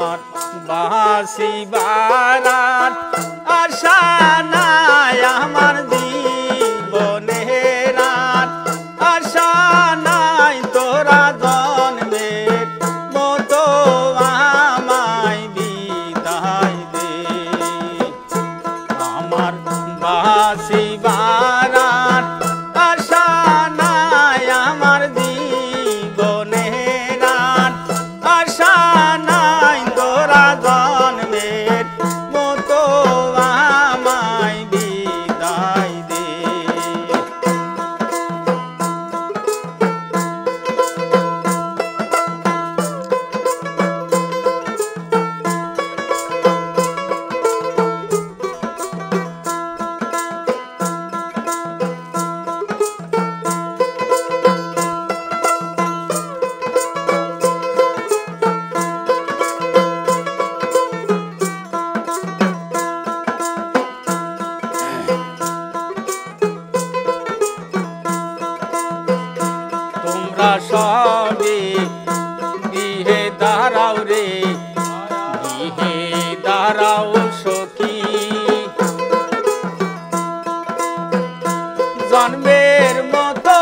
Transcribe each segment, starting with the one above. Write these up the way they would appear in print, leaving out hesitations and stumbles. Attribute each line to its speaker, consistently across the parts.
Speaker 1: আমার বাঁচিবার আর আশা নাই আমার জীবনের আর আশা নাই তোরা জন্মের মতো আমায় বিদায় দে আমার বাঁচিবার আর আশা নাই আমার জীবনের আর আশা নাই তোরা জন্মের মতো আমায় বিদায় দে তোমরা সবে গৃহে দাঁড়াও রে গৃহে দাঁড়াও সখী জন্মের মতো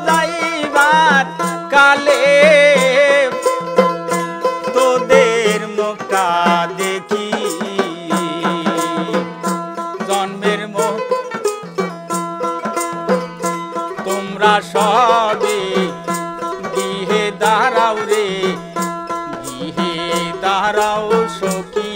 Speaker 1: যাইবার কালে তোদের মুখটা দেখি জন্মের তোমরা সবে গৃহে দাঁড়াও রে গৃহে দাঁড়াও সখী